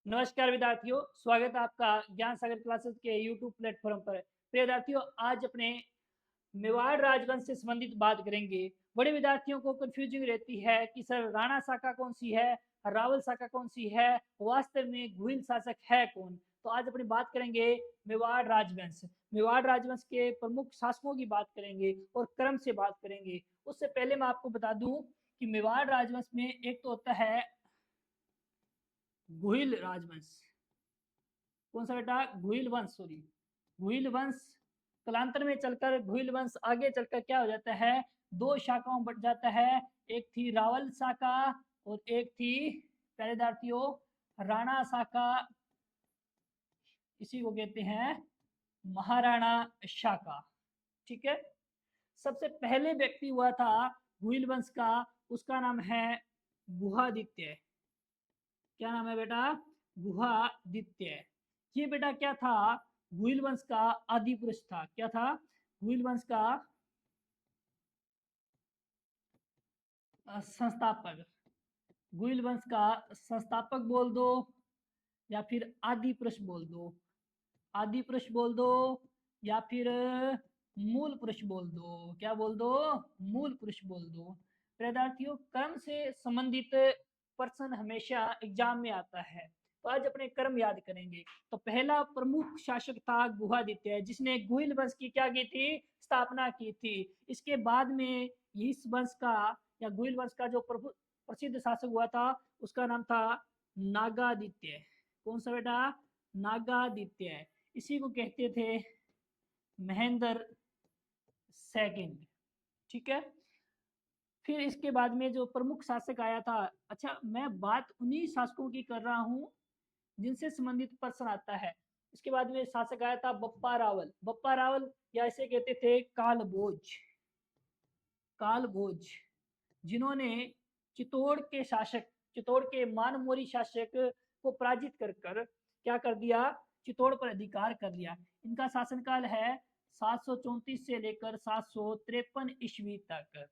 नमस्कार विद्यार्थियों, स्वागत है आपका ज्ञान सागर क्लासेस के यूट्यूब प्लेटफॉर्म पर। प्रिय विद्यार्थियों, आज अपने मेवाड़ राजवंश से संबंधित बात करेंगे। बड़े विद्यार्थियों को कंफ्यूजिंग रहती है कि सर राणा शाखा कौन सी है, रावल शाखा कौन सी है, वास्तव में गुहिल शासक है कौन। तो आज अपनी बात करेंगे मेवाड़ राजवंश। मेवाड़ राजवंश के प्रमुख शासकों की बात करेंगे और क्रम से बात करेंगे। उससे पहले मैं आपको बता दूं कि मेवाड़ राजवंश में एक तो होता है गुहिल राजवंश। कौन सा बेटा? गुहिल वंश, सॉरी गुहिल वंश। कालांतर में चलकर गुहिल वंश आगे चलकर क्या हो जाता है, दो शाखाओं बट जाता है। एक थी रावल शाखा और एक थी पहरेदार्थियों राणा शाखा। इसी को कहते हैं महाराणा शाखा। ठीक है। सबसे पहले व्यक्ति हुआ था गुहिल वंश का, उसका नाम है गुहादित्य। क्या नाम है बेटा? गुहादित्य। ये बेटा क्या था? गुहिल वंश का आदि पुरुष था। क्या था? गुहिल वंश का संस्थापक। गुहिल वंश का संस्थापक बोल दो या फिर आदि पुरुष बोल दो। आदि पुरुष बोल दो या फिर मूल पुरुष बोल दो। क्या बोल दो? मूल पुरुष बोल दो। विद्यार्थियों, क्रम से संबंधित प्रश्न हमेशा एग्जाम में आता है, तो आज अपने क्रम याद करेंगे। तो पहला प्रमुख शासक था गुहादित्य, जिसने गुहिल वंश की क्या की थी? स्थापना की थी। इसके बाद में इस वंश का या गुहिल वंश का जो प्रसिद्ध शासक हुआ था, उसका नाम था नागादित्य। कौन सा बेटा? नागादित्य। इसी को कहते थे महेंद्र सेकंड। ठीक है। फिर इसके बाद में जो प्रमुख शासक आया था, अच्छा मैं बात उन्हीं शासकों की कर रहा हूं जिनसे संबंधित प्रश्न आता है। इसके बाद में शासक आया था बप्पा रावल। बप्पा रावल या इसे कहते थे कालभोज। कालभोज, जिन्होंने चित्तौड़ के शासक, चित्तौड़ के मानमोरी शासक को पराजित कर कर क्या कर दिया? चित्तौड़ पर अधिकार कर लिया। इनका शासनकाल है 734 से लेकर 753 ईस्वी तक।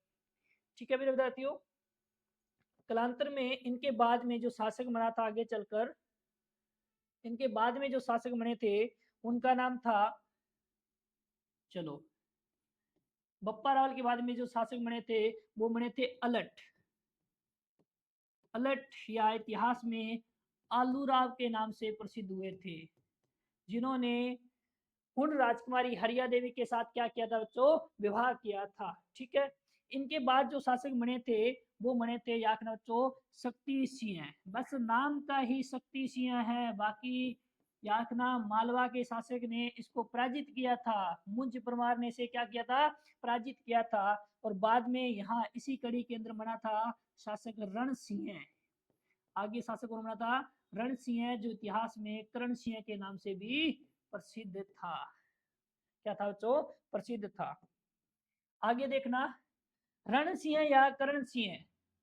ठीक है मेरे विद्यार्थियों। कालांतर में इनके बाद में जो शासक बना था, आगे चलकर इनके बाद में जो शासक बने थे उनका नाम था, चलो बप्पा रावल के बाद में जो शासक बने थे वो बने थे अलट। अलट या इतिहास में आलूराव के नाम से प्रसिद्ध हुए थे, जिन्होंने हुन राजकुमारी हरिया देवी के साथ क्या किया था बच्चों? विवाह किया था। ठीक है। इनके बाद जो शासक बने थे वो बने थे याकना बच्चों शक्ति सिंह। बस नाम का ही शक्ति सिंह है, बाकी याकना मालवा के शासक ने इसको पराजित किया था। मुंज परमार ने इसे क्या किया था? पराजित किया था। और बाद में यहाँ इसी कड़ी के अंदर बना था शासक रण सिंह। आगे शासक कौन बना था? रण सिंह, जो इतिहास में करण सिंह के नाम से भी प्रसिद्ध था। क्या था बच्चों? प्रसिद्ध था। आगे देखना, रण सिंह या करण सिंह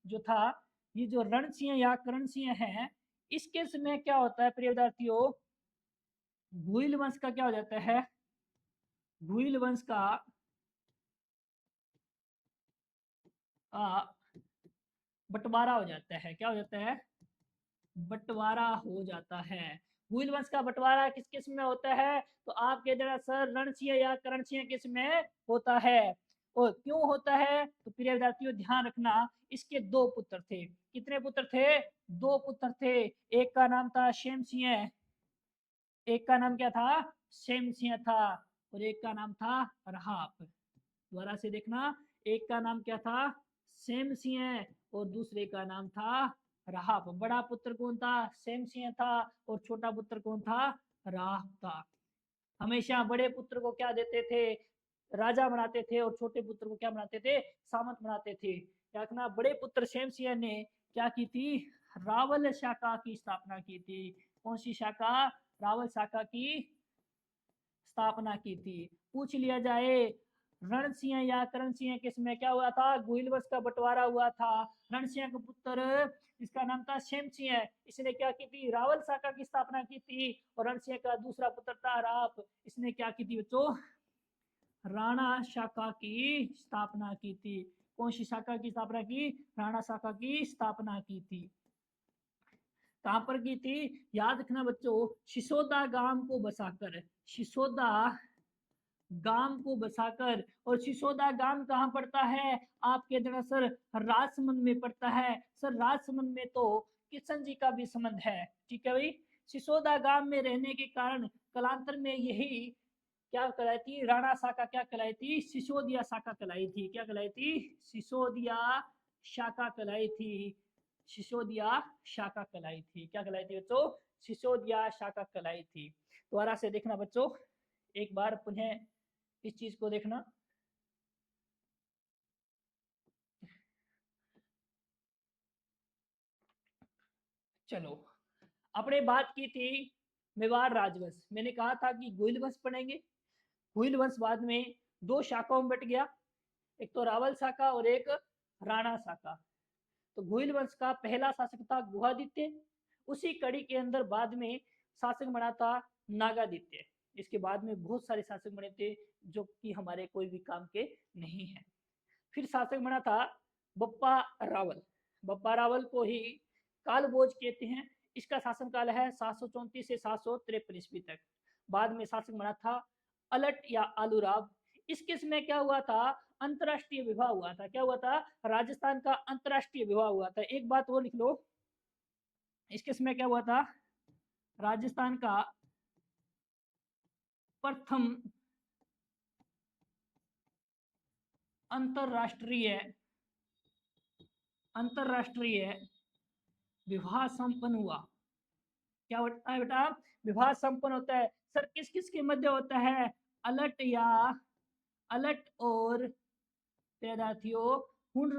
जो था, ये जो रण सिंह या करण सिंह है, इसके समय क्या होता है प्रिय विद्यार्थियों? भुइल वंश का क्या हो जाता है? भुइल वंश का बंटवारा हो जाता है। क्या हो जाता है? बंटवारा हो जाता है। भूल वंश का बंटवारा किस किस में होता है? तो आप कह देना सर रणसिंह या करणसिंह किस में होता है। और क्यों होता है? तो प्रिय विद्यार्थियों ध्यान रखना, इसके दो पुत्र थे। कितने पुत्र थे? दो पुत्र थे। एक का नाम था शेम सिंह, एक का नाम क्या था? शेम सिंह था। और एक का नाम था रहाप। दोबारा से देखना, एक का नाम क्या था? सेम सिंह और दूसरे का नाम था राहप। बड़ा पुत्र कौन था? सेम सिंह था। और छोटा पुत्र कौन था? राहप था। हमेशा बड़े पुत्र को क्या देते थे? राजा बनाते थे, और छोटे पुत्र को क्या बनाते थे? सामंत बनाते थे। क्या बड़े पुत्र सेम सिंह ने क्या की थी? रावल शाखा की स्थापना की थी। कौन सी शाखा? रावल शाखा की स्थापना की थी। पूछ लिया जाए रण सिंह या करण सिंह के समय क्या हुआ था? गुहिल वंश का बंटवारा हुआ था। रण सिंह का पुत्र, इसका नाम था शेम सिंह, इसने क्या की थी? रावल शाखा की स्थापना की थी। और रण सिंह का दूसरा पुत्र था राप, इसने क्या की थी बच्चों? राणा शाखा की स्थापना की थी। कौन सी शाखा की स्थापना की? राणा शाखा की स्थापना की थी। कहां पर की थी, याद रखना बच्चों, सिसोदा गांव को बसाकर, सिसोदा गांव को बसाकर। और सिसोदा गांव कहाँ पड़ता है, आपके दरअसल राजसमंद में पड़ता है। सर राजसमंद में तो किशन जी का भी संबंध है, ठीक है भाई। सिसोदा गांव में रहने के कारण कालांतर में यही क्या कहलाई थी, राणा शाखा क्या कहलाई थी, सिसोदिया शाखा कहलाई थी। क्या कहलाई थी, सिसोदिया शाखा कहलाई थी, सिसोदिया शाखा कहलाई थी। क्या कहलाई थी बच्चों, सिसोदिया शाखा कहलाई थी। दोबारा से देखना बच्चों, एक बार पुनः इस चीज को देखना। चलो, अपने बात की थी मेवाड़ राजवंश, मैंने कहा था कि गुहिल वंश पढ़ेंगे। गुहिल वंश बाद में दो शाखाओं में बट गया, एक तो रावल शाखा और एक राणा शाखा। तो गुहिल वंश का पहला शासक था गुहादित्य, उसी कड़ी के अंदर बाद में शासक बना था नागादित्य। इसके बाद में बहुत सारे शासक बने थे जो कि हमारे कोई भी काम के नहीं है। फिर शासक बना था बप्पा रावल, बप्पा रावल को ही कालभोज कहते हैं। इसका शासनकाल है 734 से 753 ईस्वी तक। बाद में शासक बना था अलट या आलूराव। इसके समय क्या हुआ था, अंतरराष्ट्रीय विवाह हुआ था। क्या हुआ था, राजस्थान का अंतरराष्ट्रीय विवाह हुआ था। एक बात वो लिख लो, इसके समय क्या हुआ था, राजस्थान का प्रथम अंतरराष्ट्रीय अंतरराष्ट्रीय विवाह संपन्न हुआ। क्या होता है बेटा, विवाह संपन्न होता है। सर किस किस के मध्य होता है, अलट या अलट और तेदाथियो हुन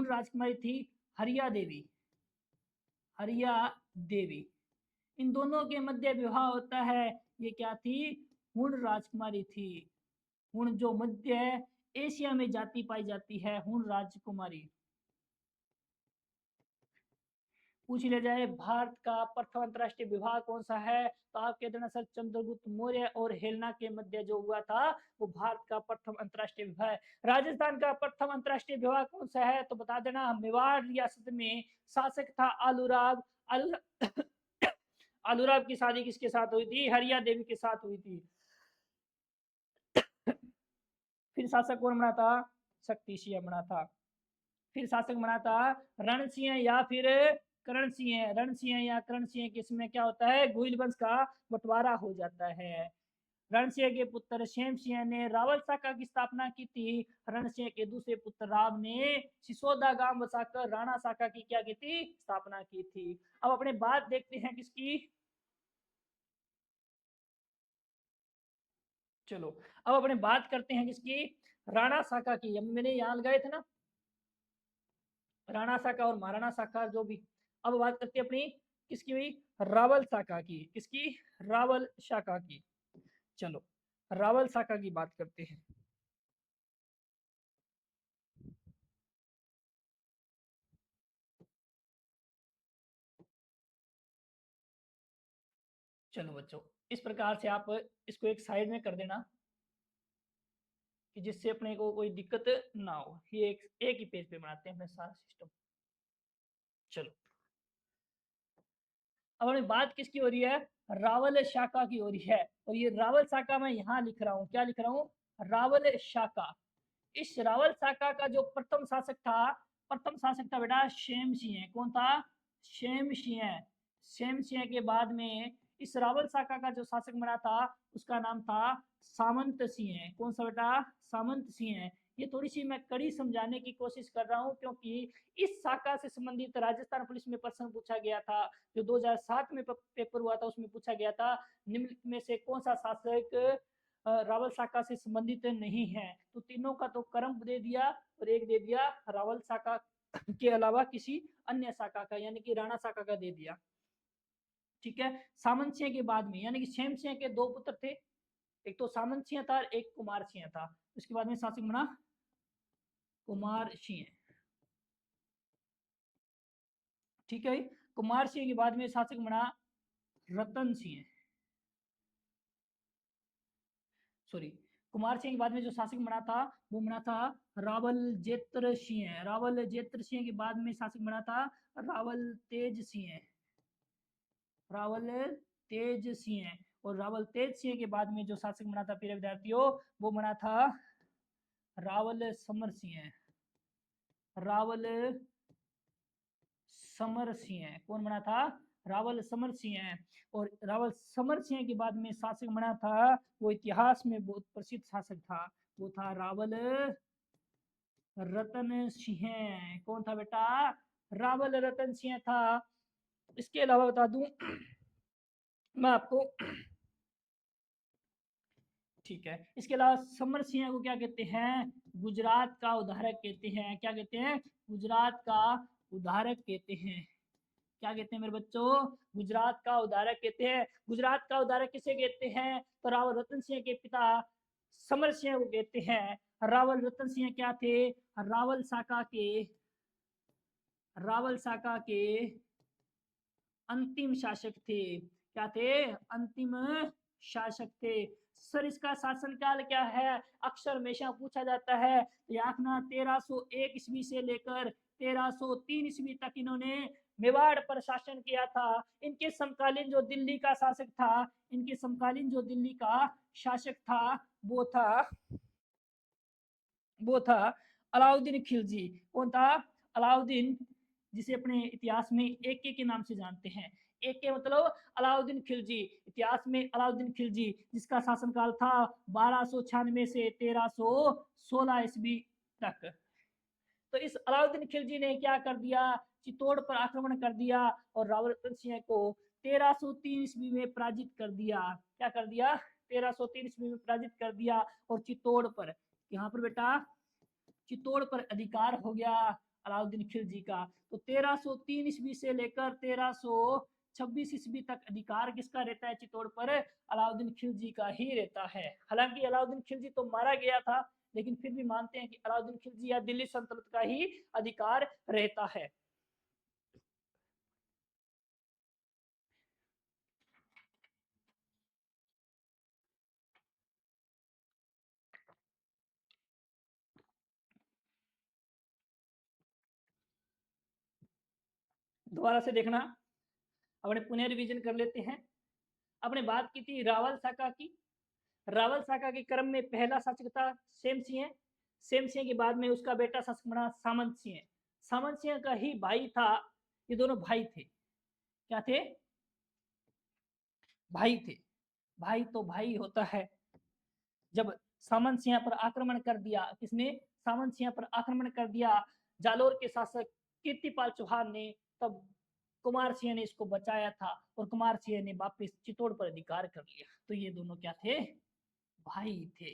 राजकुमारी थी हरिया देवी, हरिया देवी, इन दोनों के मध्य विवाह होता है। ये क्या थी, हुन राजकुमारी थी। हुन जो मध्य एशिया में जाति पाई जाती है, हुन राजकुमारी। पूछ लिया जाए भारत का प्रथम अंतरराष्ट्रीय विवाह कौन सा है, तो आप कहते हैं सर चंद्रगुप्त मौर्य और हेलना के मध्य जो हुआ था वो भारत का प्रथम अंतरराष्ट्रीय विवाह है। राजस्थान का प्रथम अंतरराष्ट्रीय विवाह कौन सा है, तो बता देना मेवाड़ रियासत में शासक था आलूराव। आलूराव की शादी किसके साथ हुई थी, हरिया देवी के साथ हुई थी। फिर शासक कौन बना था, शक्ति सिंह बना था। फिर शासक बना था रण सिंह या फिर करण सिंह। रण सिंह या करण सिंह के इसमें क्या होता है, गुहिल वंश का बंटवारा हो जाता है। रण सिंह के पुत्र शेम सिंह ने रावल शाखा की स्थापना की थी। रण सिंह के दूसरे पुत्र राव ने सिसोदा गांव बसाकर राणा शाखा की क्या की थी, स्थापना की थी। अब अपने बात देखते हैं किसकी, चलो अब अपने बात करते हैं किसकी, राणा शाखा की। अब मैंने यहाँ लगाए थे ना राणा शाखा और महाराणा शाखा जो भी। अब बात करते हैं अपनी किसकी हुई, रावल शाखा की। किसकी, रावल शाखा की। चलो रावल शाखा की बात करते हैं। चलो बच्चों, इस प्रकार से आप इसको एक साइड में कर देना कि जिससे अपने को कोई दिक्कत ना हो। ये एक ही पेज पे बनाते हैं अपने सारा सिस्टम। चलो अब हमें बात किसकी हो रही है, रावल शाखा की हो रही है। और ये रावल शाखा मैं यहाँ लिख रहा हूँ, क्या लिख रहा हूँ, रावल शाखा। इस रावल शाखा का जो प्रथम शासक था, प्रथम शासक था बेटा शेम सिंह। कौन था, शेम सिंह। शेम सिंह के बाद में इस रावल शाखा का जो शासक बना था उसका नाम था सामंत सिंह। कौन सा बेटा, सामंत सिंह। ये थोड़ी सी मैं कड़ी समझाने की कोशिश कर रहा हूँ क्योंकि इस शाखा से संबंधित राजस्थान पुलिस में प्रश्न पूछा गया था जो 2007 में पेपर हुआ था। उसमें पूछा गया था निम्नलिखित में से कौन सा शासक रावल शाखा से संबंधित नहीं है। तो तीनों का तो कर्म दे दिया और एक दे दिया रावल शाखा के अलावा किसी अन्य शाखा का, यानी कि राणा शाखा का दे दिया। ठीक है, सामंत सिंह के बाद में यानी कि शेम सिंह के दो पुत्र थे, एक तो सामंत सिंह था एक कुमार सिंह था। उसके बाद में शासक बना कुमार सिंह। ठीक है, कुमार सिंह के बाद में शासक बना रतन सिंह, सॉरी कुमार सिंह के बाद में जो शासक बना था वो बना था रावल जेत्र सिंह। रावल जेत्र सिंह के बाद में शासक बना था रावल तेज सिंह। रावल तेज सिंह। और रावल तेज सिंह के बाद में जो शासक बना था प्रिय विद्यार्थियों, वो बना था रावल समर सिंह। रावल समर सिंह कौन बना था? रावल समर सिंह। और रावल समर सिंह के बाद में शासक बना था, वो इतिहास में बहुत प्रसिद्ध शासक था, वो था रावल रतन सिंह। कौन था बेटा? रावल रतन सिंह था। इसके अलावा बता दूं मैं आपको, ठीक है, इसके अलावा समर सिंह को क्या कहते हैं? गुजरात का उदाहरक कहते हैं। क्या कहते हैं? गुजरात का उदाहरक कहते हैं। क्या कहते हैं मेरे बच्चों? गुजरात का उदाहरक कहते हैं। गुजरात का उदाहरक किसे कहते हैं? तो रावल रतन सिंह के पिता समर सिंह को कहते हैं। रावल रतन सिंह क्या थे? रावल शाखा के अंतिम शासक थे। क्या थे? अंतिम शासक थे। सर इसका शासनकाल क्या है? अक्सर हमेशा पूछा जाता है। याकना 1301 ईस्वी से लेकर 1303 ईस्वी तक इन्होंने मेवाड़ पर शासन किया था। इनके समकालीन जो दिल्ली का शासक था, इनके समकालीन जो दिल्ली का शासक था, वो था वो था अलाउद्दीन खिलजी। कौन था? अलाउद्दीन, जिसे अपने इतिहास में एके के नाम से जानते हैं। एके मतलब अलाउद्दीन खिलजी। इतिहास में अलाउद्दीन खिलजी, जिसका शासनकाल था 1296 से 1316 ईस्वी तक। तो इस अलाउद्दीन खिलजी ने क्या कर दिया? चित्तौड़ पर आक्रमण कर दिया और रावल रतन सिंह को 1303 ईस्वी में पराजित कर दिया। क्या कर दिया? 1303 ईस्वी में पराजित कर दिया। और चित्तौड़ पर, यहाँ पर बेटा चित्तौड़ पर अधिकार हो गया अलाउद्दीन खिलजी का। तो 1303 ईस्वी से लेकर 1326 ईस्वी तक अधिकार किसका रहता है चित्तौड़ पर? अलाउद्दीन खिलजी का ही रहता है। हालांकि अलाउद्दीन खिलजी तो मारा गया था, लेकिन फिर भी मानते हैं कि अलाउद्दीन खिलजी या दिल्ली सल्तनत का ही अधिकार रहता है। दोबारा से देखना, अपने पुनः रिवीजन कर लेते हैं। अपने बात की थी रावल शाखा की। रावल शाखा के क्रम में पहला शासक था सेम सिंह। सेम सिंह के बाद में उसका बेटा शासक बना सामंत सिंह। सामंत सिंह का ही भाई था। ये दोनों भाई थे। क्या थे? भाई थे। भाई तो भाई होता है। जब सामंत सिंह पर आक्रमण कर दिया, किसने? सामंत सिंह पर आक्रमण कर दिया जालोर के शासक कीर्तिपाल चौहान ने, तब कुमार सिंह ने इसको बचाया था और कुमार सिंह ने वापस चित्तौड़ पर अधिकार कर लिया। तो ये दोनों क्या थे? भाई थे।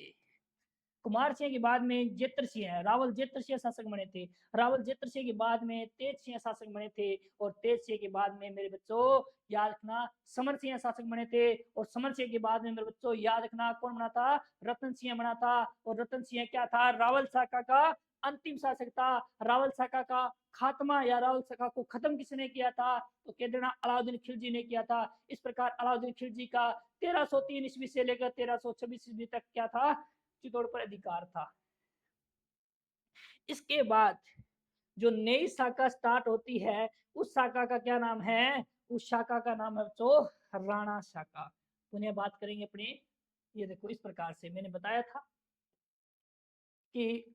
कुमार सिंह के बाद में जेत्र सिंह है, रावल जेत्र सिंह शासक बने थे। रावल जेत्र सिंह के बाद में तेज सिंह शासक बने थे। और तेज सिंह के बाद में मेरे बच्चों याद रखना समर सिंह शासक बने थे। और समर सिंह के बाद में मेरे बच्चों याद रखना कौन बना था? रतन सिंह बना था। और रतन सिंह क्या था? रावल शाखा का अंतिम शासक था। रावल शाखा का खात्मा या रावल शाखा को खत्म किसने किया था? तो कह देना अलाउद्दीन खिलजी ने किया था। इस प्रकार अलाउद्दीन खिलजी का 1303 ईस्वी से लेकर 1326 ईस्वी तक क्या था? चित्तौड़ पर अधिकार था। इसके बाद जो नई शाखा स्टार्ट होती है, उस शाखा का क्या नाम है? उस शाखा का नाम है बच्चों राणा शाखा। पुनः बात करेंगे अपने, ये देखो इस प्रकार से मैंने बताया था कि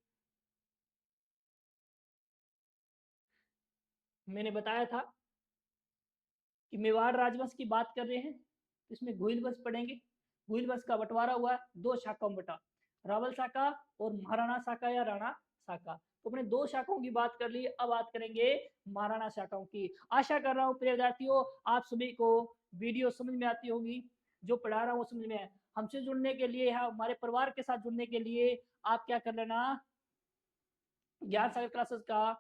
मैंने बताया था कि मेवाड़ राजवंश की बात कर रहे हैं, तो इसमें गोहिल वंश पढ़ेंगे। गोहिल वंश का बंटवारा हुआ दो शाखाओं में बटा, रावल शाखा और महाराणा शाखा या राणा शाखा। तो अपने दो शाखाओं की बात कर ली, अब बात करेंगे महाराणा शाखाओं की। आशा कर रहा हूँ प्रिय विद्यार्थियों आप सभी को वीडियो समझ में आती होगी, जो पढ़ा रहा हूँ वो समझ में है। हमसे जुड़ने के लिए, हमारे परिवार के साथ जुड़ने के लिए आप क्या कर लेना, ज्ञान सागर क्लासेस का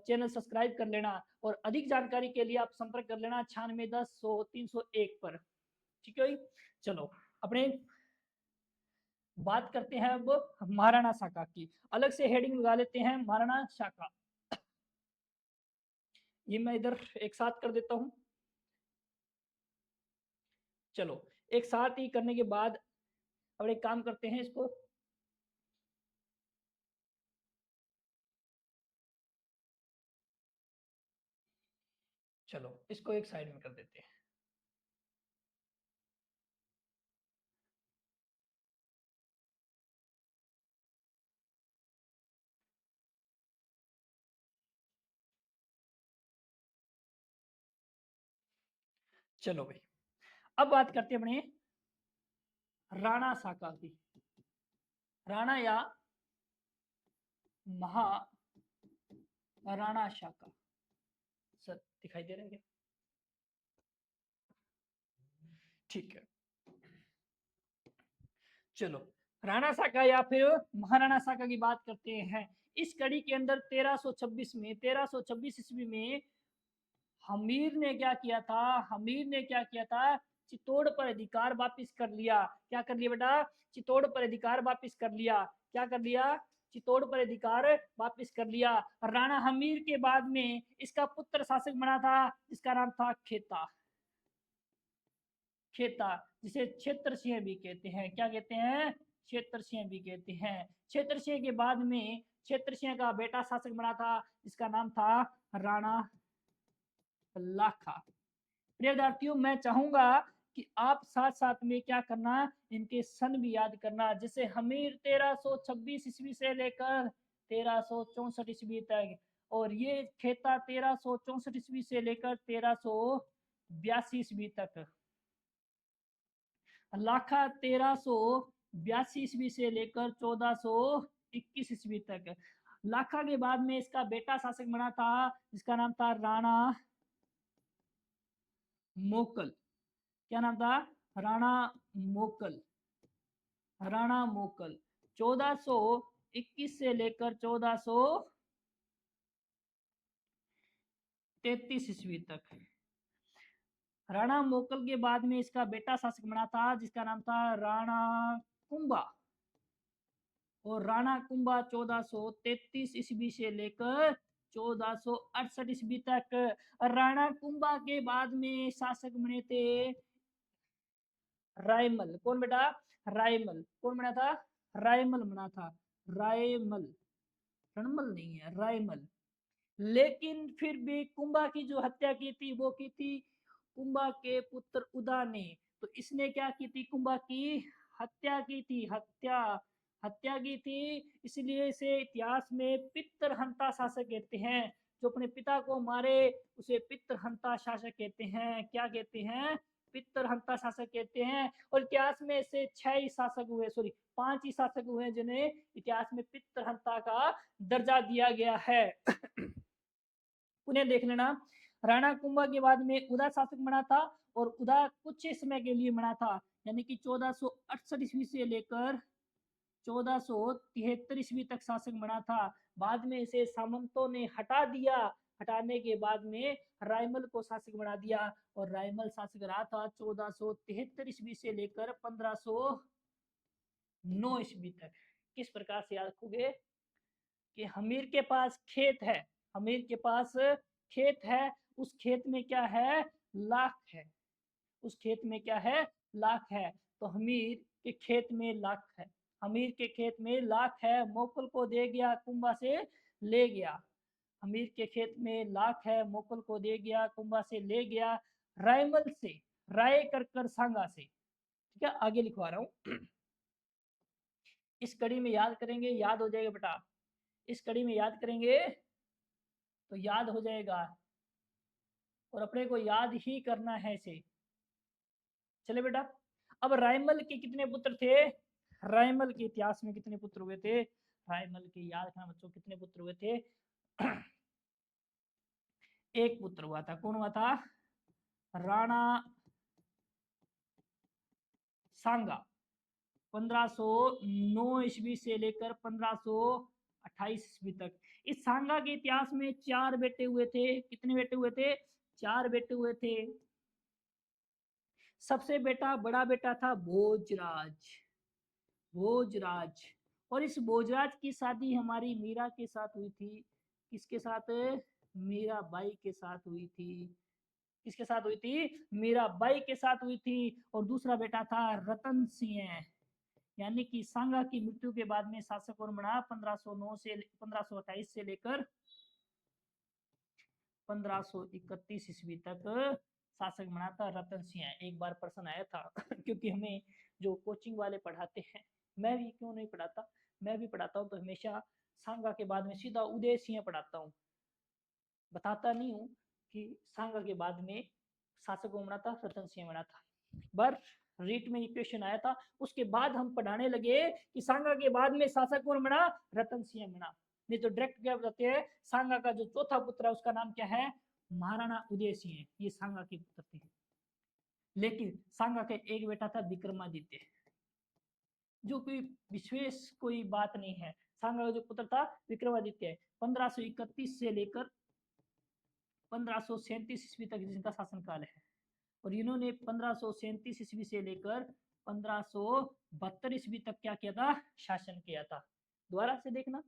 चैनल सब्सक्राइब कर लेना। और अधिक जानकारी के लिए आप संपर्क कर लेना 9610 100 301 पर। ठीक है, चलो अपने बात करते हैं अब महाराणा शाखा की। अलग से हेडिंग लगा लेते हैं महाराणा शाखा। ये मैं इधर एक साथ कर देता हूं। चलो एक साथ ही करने के बाद अब एक काम करते हैं, इसको चलो इसको एक साइड में कर देते हैं। चलो भाई, अब बात करते हैं अपने राणा साका की। राणा या महाराणा साका, सर दिखाई दे रहा है क्या? ठीक है, चलो राणा साका या फिर महाराणा साका की बात करते हैं। इस कड़ी के अंदर 1326 ईस्वी में हमीर ने क्या किया था? हमीर ने क्या किया था? चित्तौड़ पर अधिकार वापिस कर लिया। क्या कर लिया बेटा? चित्तौड़ पर अधिकार वापिस कर लिया। क्या कर लिया? चित्तौड़ पर अधिकार वापिस कर लिया। राणा हमीर के बाद में इसका पुत्र शासक बना था, जिसका नाम था खेता। खेता, जिसे क्षेत्र सिंह भी कहते हैं। क्या कहते हैं? क्षेत्र सिंह भी कहते हैं। क्षेत्र सिंह के बाद में क्षेत्र सिंह का बेटा शासक बना था, जिसका नाम था राणा लाखा। प्रिय विद्यार्थियों, मैं चाहूंगा कि आप साथ साथ में क्या करना, इनके सन भी याद करना। जैसे हमीर 1326 ईस्वी से लेकर 1364 ईस्वी तक, और ये खेता 1364 ईस्वी से लेकर 1382 ईस्वी तक। लाखा 1382 ईस्वी से लेकर 1421 ईस्वी तक। लाखा के बाद में इसका बेटा शासक बना था, जिसका नाम था राणा मोकल। क्या नाम था? राणा मोकल। राणा मोकल 1421 से लेकर 1433 ईस्वी तक। राणा मोकल के बाद में इसका बेटा शासक बना था, जिसका नाम था राणा कुंभा। और राणा कुंभा 1433 ईस्वी से लेकर 1468 ईस्वी तक। राणा कुंभा के बाद में शासक बने थे रायमल। कौन बेटा? रायमल। कौन बना था? रायमल बना था। रायमल, रणमल नहीं है, रायमल। लेकिन फिर भी कुंभा की जो हत्या की थी, वो की थी कुंभा के पुत्र उदा ने। तो इसने क्या की थी? कुंभा की हत्या की थी। हत्या की थी, इसलिए इसे इतिहास में पितृहंता शासक कहते हैं। जो अपने पिता को मारे, उसे पितृहंता शासक कहते हैं। क्या कहते हैं? पितृहंता शासक कहते हैं। और इतिहास में ऐसे 6 ही शासक हुए, सॉरी 5 ही शासक हुए, जिन्हें इतिहास में पितृहंता का दर्जा दिया गया है। उन्हें देख लेना। राणा कुंभा के बाद में उदा शासक बना था, और उदा कुछ समय के लिए बना था, यानी कि 1468 ईस्वी से लेकर 1473 ईस्वी तक शासक बना था। बाद में इसे सामंतों ने हटा दिया। हटाने के बाद में रायमल को शासक बना दिया, और रायमल शासक रहा था 1473 ईस्वी से लेकर 1509 ईस्वी तक। किस प्रकार से याद रखोगे कि हमीर के पास खेत है, हमीर के पास खेत है, उस खेत में क्या है? लाख है। उस खेत में क्या है? लाख है। तो हमीर के खेत में लाख है। हमीर के खेत में लाख है, मोकल को दे गया, कुंभा से ले गया। हमीर के खेत में लाख है, मोकल को दे गया, कुंभा से ले गया। रायमल से, राय कर सांगा से। ठीक है, आगे लिखवा रहा हूं। इस कड़ी में याद करेंगे, याद हो जाएगा बेटा। इस कड़ी में याद करेंगे तो याद हो जाएगा, और अपने को याद ही करना है इसे। चले बेटा, अब रायमल के कितने पुत्र थे? रायमल के इतिहास में कितने पुत्र हुए थे? रायमल के याद रखना बच्चों, कितने पुत्र हुए थे? एक पुत्र हुआ था। कौन हुआ था? राणा सांगा। 1509 ईस्वी से लेकर 1528 ईस्वी तक। इस सांगा के इतिहास में 4 बेटे हुए थे। कितने बेटे हुए थे? 4 बेटे हुए थे। सबसे बड़ा बेटा था भोजराज। भोजराज। और इस भोजराज की शादी हमारी मीरा के साथ हुई थी। किसके साथ? मीराबाई के साथ हुई थी। किसके साथ हुई थी? मीराबाई के साथ हुई थी। और दूसरा बेटा था रतन सिंह। यानी कि सांगा की मृत्यु के बाद में शासक कौन बना? 1509 से 1528 से लेकर 1531 ईस्वी तक शासक बना था रतन सिंह। एक बार प्रश्न आया था क्योंकि हमें जो कोचिंग वाले पढ़ाते हैं, मैं भी क्यों नहीं पढ़ाता, मैं भी पढ़ाता हूँ, तो हमेशा सांगा के बाद में सीधा उदय सिंह पढ़ाता हूँ। बताता नहीं हूँ कि सांगा के बाद में शासक कौन बना था? रतन सिंह बना था। बर रीट में क्वेश्चन आया था। उसके बाद हम पढ़ाने लगे कि सांगा के बाद में शासक कौन बना? रतन सिंह बना। नहीं तो डायरेक्ट क्या बताते हैं, सांगा का जो चौथा पुत्र है उसका नाम क्या है? महाराणा उदय सिंह। ये सांगा के पुत्र थे। लेकिन सांगा का एक बेटा था विक्रमादित्य, जो कोई विशेष कोई बात नहीं है। सांगा का जो पुत्र था विक्रमादित्य, 1531 से लेकर 1537 ईस्वी तक जिनका शासनकाल है। और इन्होंने 1537 ईस्वी से लेकर 1572 ईस्वी तक क्या किया था? शासन किया था। दोबारा से देखना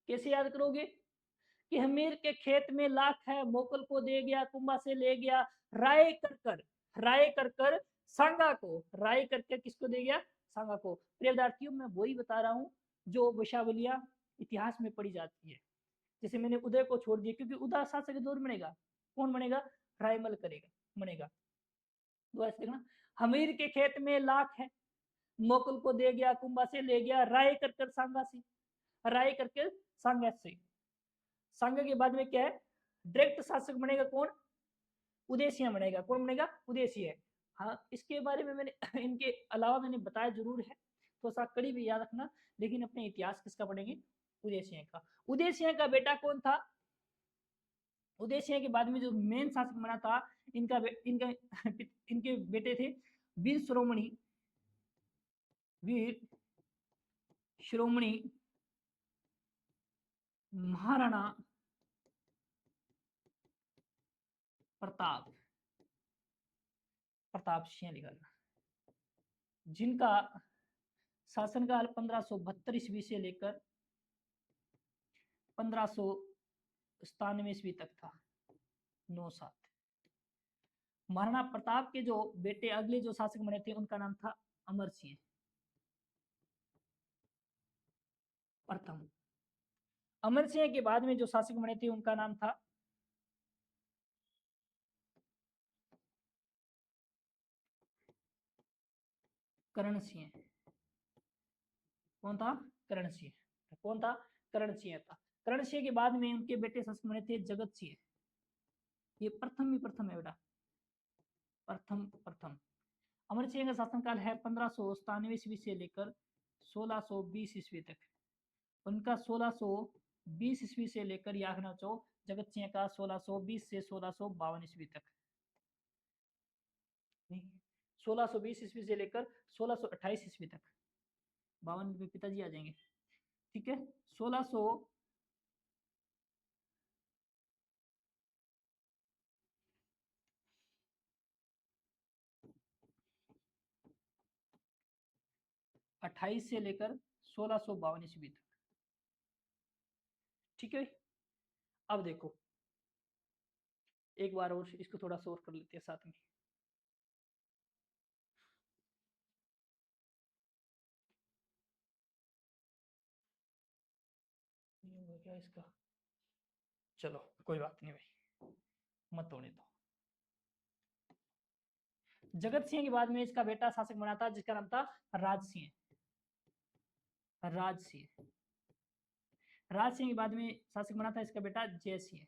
कैसे याद करोगे कि हमीर के खेत में लाख है, मोकल को दे गया, कुंभा से ले गया, राय कर कर सांगा को, राय कर कर किसको दे गया? सांगा को। प्रिय विद्यार्थियों, मैं वही बता रहा हूं जो वंशावलियां इतिहास में पढ़ी जाती है। जैसे मैंने उदय को छोड़ दिया क्योंकि उदय शासक दौर बनेगा, कौन बनेगा? रायमल करेगा बनेगा। दोबारा से देखना, हमीर के खेत में लाख है, मोकल को दे गया, कुंभा से ले गया, राय कर कर सांगा से, राय करके सांगा से। सांगा के बाद में क्या है? डायरेक्ट शासक बनेगा कौन? उदय सिंह बनेगा। कौन बनेगा? उदय सिंह। हाँ, इसके बारे में मैंने इनके अलावा मैंने बताया जरूर है, तो सा कड़ी भी याद रखना। लेकिन अपने इतिहास किसका पढ़ेंगे? उदय सिंह का। उदय सिंह का बेटा कौन था? उदय सिंह के बाद में जो मेन शासक बना था, इनका इनके बेटे थे वीर शिरोमणि, वीर शिरोमणि महाराणा प्रताप, प्रताप सिंह लिखा, जिनका शासनकाल 1572 ईस्वी से लेकर 1597 ईस्वी तक था। 9 साल। महाराणा प्रताप के जो बेटे अगले जो शासक बने थे उनका नाम था अमर सिंह प्रथम। अमर सिंह के बाद में जो शासक बने थे उनका नाम था करण सिंह। कौन था? करण सिंह। कौन था? करण सिंह था। करण सिंह के बाद में उनके बेटे शासक बने थे जगत सिंह। ये प्रथम ही प्रथम है बेटा, प्रथम प्रथम। अमर सिंह का शासनकाल है 1597 ईस्वी से लेकर 1620 ईस्वी तक। उनका 1620 ईस्वी से लेकर या जगत सिंह का 1620 से 1652 ईस्वी तक। 1620 ईस्वी से लेकर 1628 ईस्वी तक। 52 में पिताजी आ जाएंगे। ठीक है, 1600 28 से लेकर 1652 ईस्वी तक। ठीक है, अब देखो एक बार और इसको थोड़ा सा और कर लेते हैं साथ में। ये हो गया इसका, चलो कोई बात नहीं भाई, मत तोड़ने दो। जगत सिंह के बाद में इसका बेटा शासक बना था जिसका नाम था राज सिंह। राज सिंह, राज सिंह के बाद में शासक बना था इसका बेटा जय सिंह।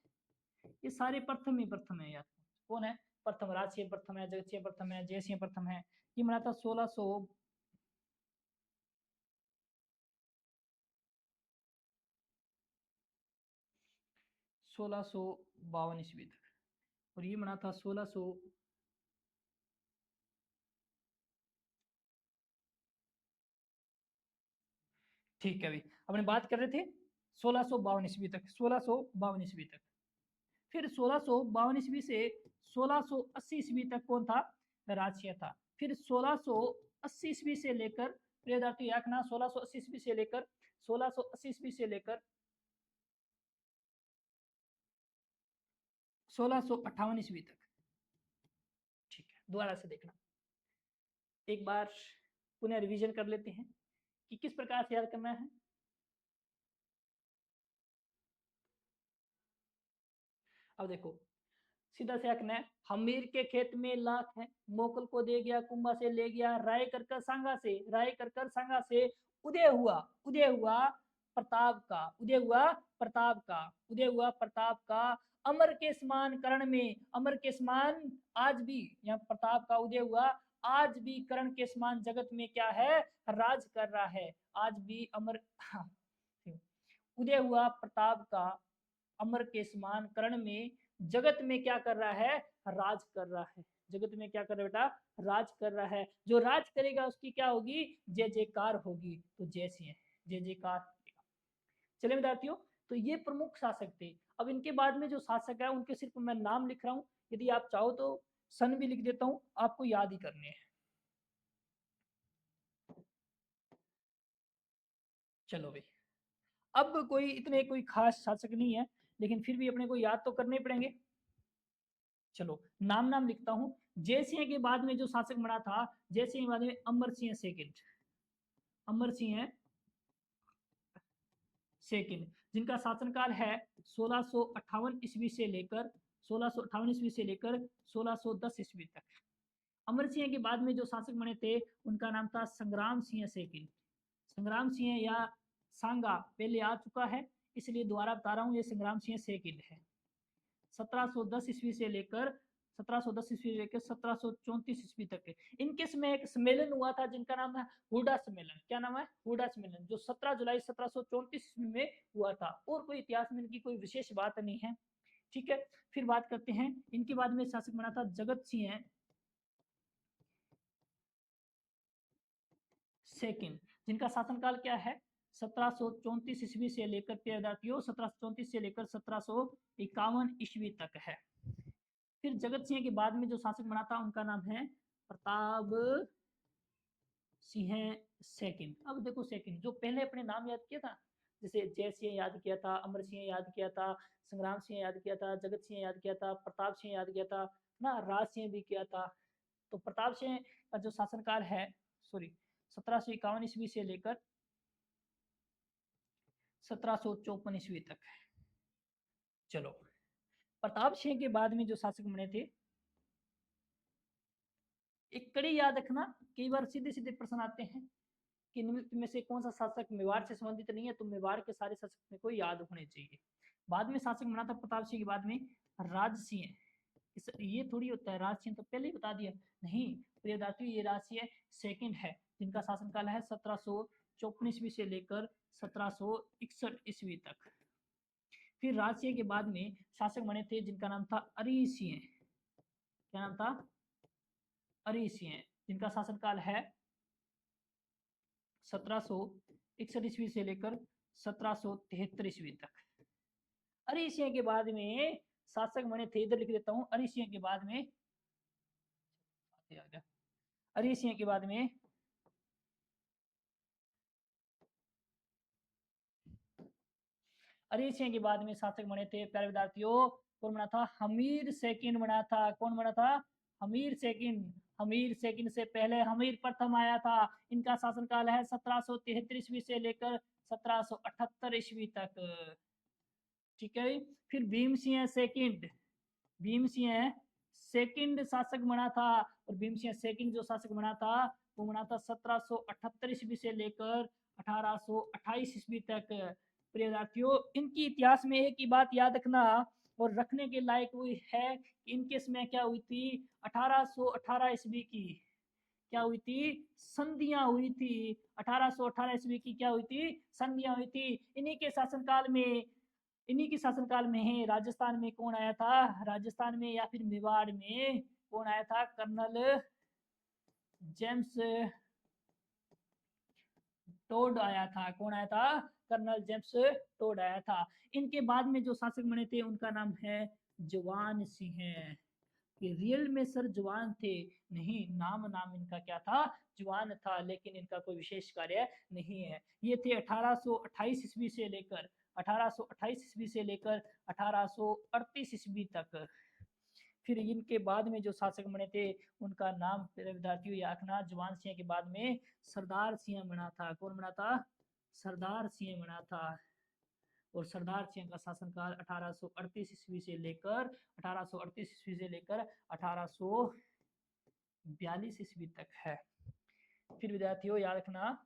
ये सारे प्रथम ही प्रथम है यार। कौन है? प्रथम। राज सिंह प्रथम है, जगत सिंह प्रथम है, जय सिंह प्रथम है। ये बना था 1652 ईस्वी तक। और ये बना था 1600, ठीक है भाई, अपने बात कर रहे थे 1652 ईस्वी तक, 1652 ईस्वी तक। फिर 1652 ईस्वी से 1680 ईस्वी तक कौन था? राजसिंह था। फिर 1680 ईस्वी से लेकर, प्रियदार्थी याकना, 1680 ईस्वी से लेकर 1680 ईस्वी से लेकर 1658 ईस्वी तक। ठीक है, दोबारा से देखना एक बार, पुनः रिवीजन कर लेते हैं कि किस प्रकार से याद करना है। अब देखो सीधा से आंकना है, हमीर के खेत में लाख है, मोकल को दे गया, कुंभा से ले गया, राय कर सांगा से, राय कर सांगा से उदय हुआ, उदय हुआ प्रताप का, उदय हुआ प्रताप का, उदय हुआ प्रताप का। अमर के समान करण में, अमर के समान आज भी, यहाँ प्रताप का उदय हुआ, आज भी करण के समान जगत में क्या है, राज कर रहा है। आज भी अमर उदय हुआ प्रताप का, अमर के समान करण में जगत में क्या कर रहा है, राज कर रहा है। जगत में क्या कर रहा है बेटा, राज कर रहा है। जो राज करेगा उसकी क्या होगी, जय जयकार होगी। तो जैसे है जय जयकार। चलिए विद्यार्थियों, तो ये प्रमुख शासक थे। अब इनके बाद में जो शासक है उनके सिर्फ मैं नाम लिख रहा हूँ, यदि आप चाहो तो सन भी लिख देता हूँ, आपको याद ही करने हैं। चलो भाई, अब कोई इतने कोई खास शासक नहीं है, लेकिन फिर भी अपने को याद तो करने पड़ेंगे। चलो नाम नाम लिखता हूँ। जय सिंह के बाद में जो शासक बना था, जय सिंह के बाद में अमर सिंह सेकंड, अमर सिंह सेकंड, जिनका शासनकाल है 1658 ईस्वी से लेकर 1658 ईस्वी से लेकर 1610 ईस्वी तक। अमर सिंह के बाद में जो शासक बने थे उनका नाम था संग्राम सिंह सेकंड। संग्राम सिंह या सांगा पहले आ चुका है, इसलिए दोबारा बता रहा हूँ, ये संग्राम सिंह सेकंड है। 1710 ईस्वी से लेकर 1710 ईस्वी से लेकर 1734 ईस्वी तक है। इनके समय एक सम्मेलन हुआ था जिनका नाम है हुडा सम्मेलन। क्या नाम है, हुडा सम्मेलन, जो 17 जुलाई 1734 ईस्वी में हुआ था। और कोई इतिहास में इनकी कोई विशेष बात नहीं है। ठीक है, फिर बात करते हैं। इनके बाद में शासक बना था जगत सिंह सेकंड, जिनका शासनकाल क्या है, 1734 ईस्वी से लेकर 1734 से लेकर 1751 ईस्वी तक है। फिर जगत सिंह के बाद में जो शासक बना था उनका नाम है प्रताप सिंह सेकंड। अब देखो सेकंड, जो पहले अपने नाम याद किया था, जैसे जय सिंह याद किया था, अमर सिंह याद किया था, संग्राम सिंह याद किया था, जगत सिंह याद किया था, प्रताप सिंह याद किया था ना, राज सिंह भी किया था। तो प्रताप सिंह का जो शासनकाल है, सॉरी, 1751 ईस्वी से लेकर 1754 ईस्वी तक। चलो, प्रताप सिंह के बाद में जो शासक बने थे, एक कड़ी याद रखना, कई बार सीधे सीधे प्रश्न आते हैं कि निम्नलिखित में से कौन सा शासक मेवाड़ से संबंधित नहीं है, तो मेवाड़ के सारे शासक मेरे को याद होने चाहिए। बाद में शासक बना था प्रताप सिंह के बाद में राज सिंह। ये थोड़ी होता है राज सिंह तो पहले ही बता दिया, नहीं प्रिय विद्यार्थियों, ये राज सिंह सेकंड है, जिनका शासनकाल है 1754 ईस्वी से लेकर 1761 ईस्वी तक। फिर राज सिंह के बाद में शासक बने थे जिनका नाम था अरी सिंह। क्या नाम था, अरी सिंह, जिनका शासनकाल है 1761 ईस्वी से लेकर 1773 ईस्वी तक। अरी सिंह के बाद में शासक बने थे, इधर लिख देता हूं, अरी सिंह के बाद में, अरी सिंह के बाद में अरी सिंह के बाद में शासक बने थे प्यारे विद्यार्थियों, कौन बना था, हमीर सेकंड बना था। कौन बना था, हमीर सेकंड। हमीर सेकंड से पहले हमीर प्रथम आया था। इनका शासनकाल है 1773 ईस्वी से लेकर 1778 ईस्वी तक। ठीक है, फिर भीम सिंह सेकंड, भीम सिंह सेकंड शासक बना था। और भीम सिंह सेकंड जो शासक बना था वो बना था 1778 ईस्वी से लेकर 1828 ईस्वी तक। प्रिय विद्यार्थियों, इनकी इतिहास में एक ही बात याद रखना और रखने के लायक हुई है कि इनके समय क्या हुई थी, 1818 ईस्वी की क्या हुई थी, संधियां हुई थी। 1818 ईस्वी की क्या हुई थी, संधियां हुई थी। इन्हीं के शासनकाल में, इन्हीं के शासनकाल में है राजस्थान में कौन आया था, राजस्थान में या फिर मेवाड़ में कौन आया था, कर्नल जेम्स टोड आया था। कौन आया था, कर्नल जेम्स टोड आया था। इनके बाद में जो शासक बने थे उनका नाम है जवान सिंह। कि रियल में सर जवान थे, नहीं, नाम नाम इनका क्या था, जवान था, लेकिन इनका कोई विशेष कार्य नहीं है। ये थे 1828 ईस्वी से लेकर 1828 ईस्वी से लेकर 1838 ईस्वी तक। फिर इनके बाद में जो शासक बने थे उनका नाम विद्यार्थियों याद रखना, जवान सिंह के बाद में सरदार सिंह बना था। कौन बना था, सरदार सिंह बना था। और सरदार सिंह का शासनकाल 1838 ईस्वी से लेकर 1838 ईस्वी से लेकर 1842 ईस्वी तक है। फिर विद्यार्थियों याद रखना,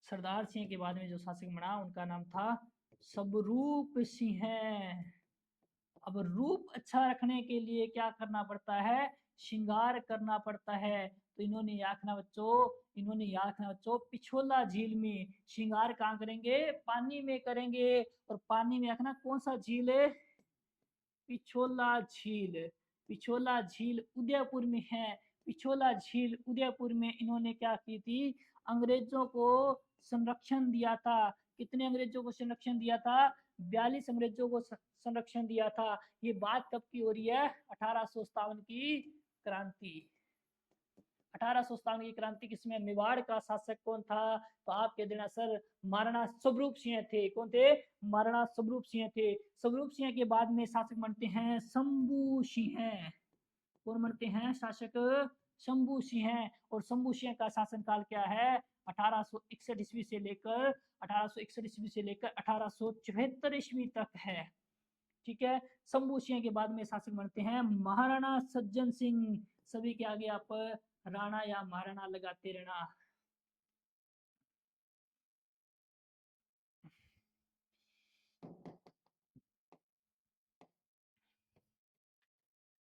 सरदार सिंह के बाद में जो शासक बना उनका नाम था स्वरूप सिंह। अब रूप अच्छा रखने के लिए क्या करना पड़ता है, श्रृंगार करना पड़ता है। तो इन्होंने याद रखना बच्चों, पिछोला झील में श्रृंगार कहाँ करेंगे, पानी में करेंगे। और पानी में रखना कौन सा झील है, पिछोला झील। पिछोला झील उदयपुर में है। पिछोला झील उदयपुर में इन्होंने क्या की थी, अंग्रेजों को संरक्षण दिया था। कितने अंग्रेजों को संरक्षण दिया था, 42 अंग्रेजों को संरक्षण दिया था। ये बात कब की हो रही है, 1857 की क्रांति। 1857 की क्रांति किसमें, मेवाड़ का शासक कौन था, तो आप कह देना सर महाराणा स्वरूप सिंह थे। कौन थे, महाराणा स्वरूप सिंह थे। स्वरूप सिंह के बाद में शासक बनते हैं शंभू सिंह। कौन बनते हैं शासक, शंभू सिंह। और शंभू सिंह का शासनकाल क्या है, 1861 ईस्वी से लेकर 1874 ईस्वी तक है। ठीक है। शंभू सिंह के बाद में शासक बनते हैं महाराणा सज्जन सिंह। सभी के आगे आप राणा या महाराणा लगाते रहना।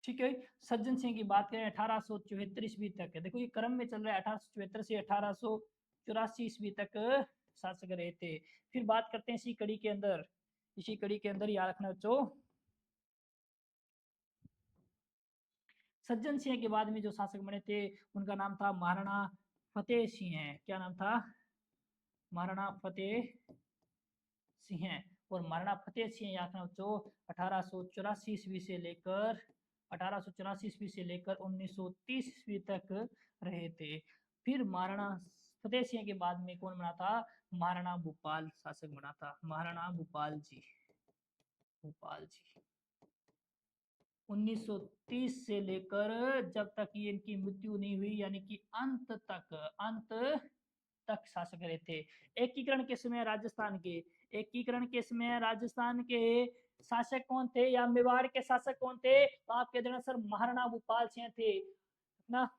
ठीक है। सज्जन सिंह की बात करें 1874 ईस्वी तक है। देखो ये क्रम में चल रहा है, 1874 से 1884 ईस्वी तक शासक रहे थे। फिर बात करते हैं इसी कड़ी के अंदर याद रखना बच्चों, सज्जन सिंह के बाद में जो शासक बने थे उनका नाम था महाराणा फतेह सिंह। क्या नाम था, महाराणा फतेह सिंह। और महाराणा फतेह सिंह याद रखना बच्चों 1884 ईस्वी से लेकर 1930 ईस्वी तक रहे थे। फिर महाराणा फतेह सिंह के बाद में कौन बना था, महाराणा भूपाल शासक बना था। महाराणा भूपाल जी 1930 से लेकर जब तक ये इनकी मृत्यु नहीं हुई, यानी कि अंत तक शासक रहे थे। एकीकरण के समय राजस्थान के शासक कौन थे, या मेवाड़ के शासक कौन थे, तो आप कह देना सर महाराणा भूपाल सिंह थे ना।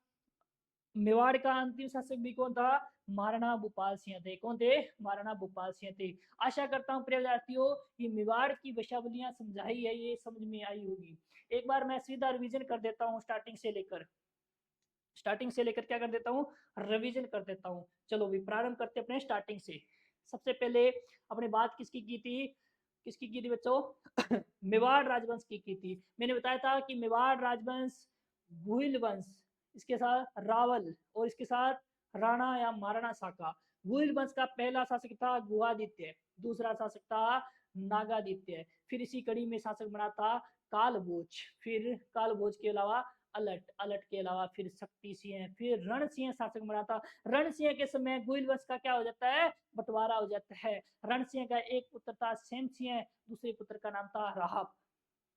मेवाड़ का अंतिम शासक भी कौन था, महाराणा भूपाल सिंह थे। कौन थे, महाराणा भूपाल सिंह थे। आशा करता हूँ प्रिय विद्यार्थियों ये मेवाड़ की वंशावलियां समझाई है, ये समझ में आई होगी। एक बार मैं सीधा रिवीजन कर देता हूँ, स्टार्टिंग से लेकर क्या कर देता हूँ, रिवीजन कर देता हूँ। चलो भी प्रारंभ करते अपने स्टार्टिंग से। सबसे पहले अपने बात किसकी की थी बच्चों मेवाड़ राजवंश की थी। मैंने बताया था कि मेवाड़ राजवंश भूइल वंश, इसके साथ रावल और इसके साथ राणा या महाराणा शाखा। भूइल वंश का पहला शासक था गुहादित्य, दूसरा शासक था नागादित्य। फिर इसी कड़ी में शासक बना था कालभोज। फिर कालभोज के अलावा अलट के अलावा फिर शक्ति सिंह, फिर रण सिंह शासक बना था। रण सिंह के समय गुइल वंश का क्या हो जाता है, बंटवारा हो जाता है। रण सिंह का एक पुत्र था सेम सिंह, दूसरे पुत्र का नाम था राहब।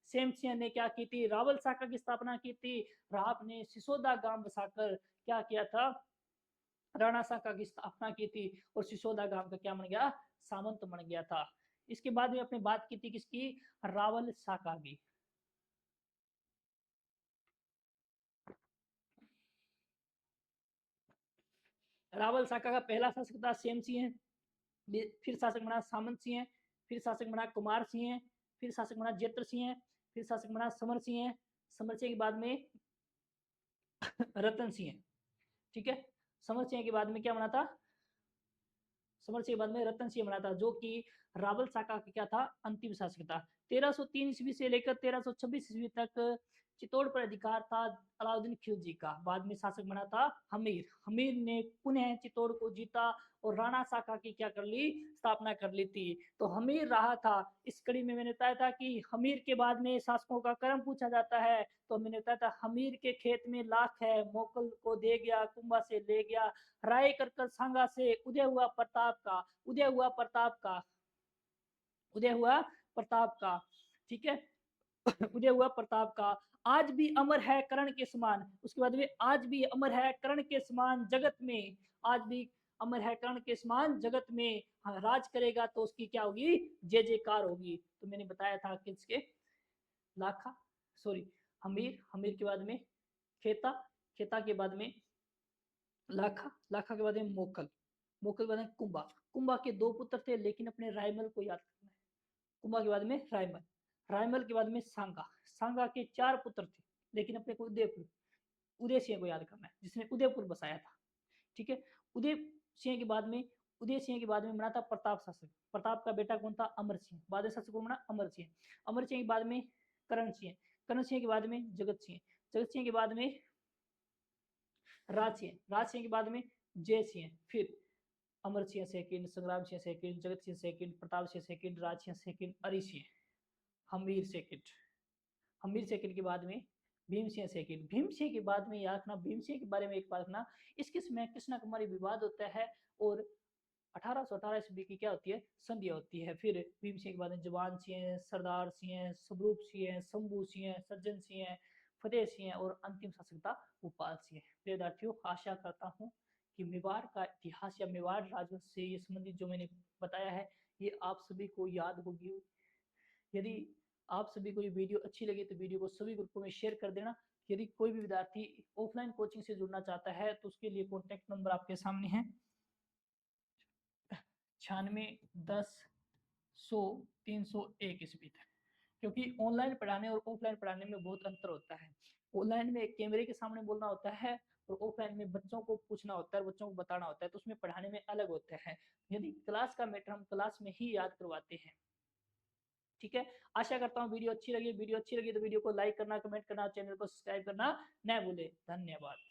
सेम सिंह ने क्या की थी, रावल शाखा की स्थापना की थी। राहब ने सिसोदा गांव बसाकर क्या किया था, राणा शाखा की स्थापना की थी। और सिसोदा गांव का क्या बन गया, सामंत बन गया था। इसके बाद में अपने बात की थी किसकी, रावल शाखा की। रावल शाखा का पहला शासक था सेम सिंह, फिर शासक बना सामंत सिंह, फिर शासक बना कुमार सिंह, फिर शासक बना जेत्र सिंह, फिर शासक बना समर सिंह। समर सिंह के बाद में रतन सिंह। ठीक है। समर सिंह के बाद में क्या बना था, समर सिंह के बाद में रतन सिंह बना था, जो कि रावल शाखा का क्या था, अंतिम शासक था। 1303 ईस्वी से लेकर 1326 ईस्वी तक चित्तौड़ पर अधिकार था अलाउद्दीन खिलजी का। बाद में शासक बना था हमीर। हमीर ने पुनः चित्तौड़ को जीता और राणा शाखा की क्या कर ली, स्थापना कर ली थी। तो हमीर रहा था। इस कड़ी में मैंने बताया था कि हमीर के बाद में शासकों का क्रम पूछा जाता है। तो मैंने बताया था हमीर के खेत में लाख है, मोकल को दे गया, कुंभा से ले गया, राय कर सांगा से उदय हुआ प्रताप का। ठीक है। उदय हुआ प्रताप का। आज भी अमर है कर्ण के समान। उसके बाद में आज भी अमर है कर्ण के समान जगत में, आज भी अमर है कर्ण के समान जगत में। हाँ, राज करेगा तो उसकी क्या होगी, जय जयकार होगी। तो मैंने बताया था किसके, लाखा, सॉरी हमीर, हमीर के बाद में खेता, खेता के बाद में लाखा, लाखा के बाद में मोकल, मोकल के बाद में कुंभा। कुंभा के 2 पुत्र थे, लेकिन अपने रायमल को याद करना है। कुंभा के बाद में रायमल, रायमल के बाद में सांगा, सांगा के 4 पुत्र थे, लेकिन अपने को उदयपुर, उदय सिंह को याद करना है, जिसने उदयपुर बसाया था। ठीक है, उदय सिंह के बाद में, उदय सिंह के बाद में बना था प्रताप शासक, प्रताप का बेटा कौन था? अमर सिंह, बाद में शासक कौन बना? अमर सिंह, अमर सिंह के बाद में करण सिंह, करण सिंह के बाद में जगत सिंह, जगत सिंह के बाद में राज सिंह, राज सिंह के बाद में जय सिंह, फिर अमर सिंह सेकंड, संग्राम Singh second, Jagat Singh second, Pratap Singh second, Raj Singh second, अरि सिंह, हमीर सेकंड, हमीर सेकंड के बाद में भीम सिंह सेकंड, भीम सिंह के बाद में याद रखना, भीम सिंह के बारे में एक बात रखना, इसके समय कृष्णा कुमारी विवाद होता है और 1818 ईस्वी की क्या होती है? संध्या होती है। फिर भीम सिंह के बाद में जवान सिंह, सरदार सिंह, स्वरूप सिंह, शंभू सिंह, सज्जन सिंह, फतेह सिंह और अंतिम शासक था भोपाल सिंह। विद्यार्थियों, आशा करता हूँ कि मेवाड़ का इतिहास या मेवाड़ राजवंश से ये संबंधित जो मैंने बताया है ये आप सभी को याद होगी। यदि आप सभी को ये वीडियो अच्छी लगी तो वीडियो को सभी ग्रुपों में शेयर कर देना। यदि कोई भी विद्यार्थी ऑफलाइन कोचिंग से जुड़ना चाहता है तो उसके लिए कॉन्टैक्ट नंबर आपके सामने है 9610 100 301 ईस्वी तक, क्योंकि ऑनलाइन पढ़ाने और ऑफलाइन पढ़ाने में बहुत अंतर होता है। ऑनलाइन में कैमरे के सामने बोलना होता है और ऑफलाइन में बच्चों को पूछना होता है, बच्चों को बताना होता है, तो उसमें पढ़ाने में अलग होता है। यदि क्लास का मैटर हम क्लास में ही याद करवाते हैं। ठीक है, आशा करता हूँ वीडियो अच्छी लगी, वीडियो अच्छी लगी तो वीडियो को लाइक करना, कमेंट करना, चैनल को सब्सक्राइब करना न भूले। धन्यवाद।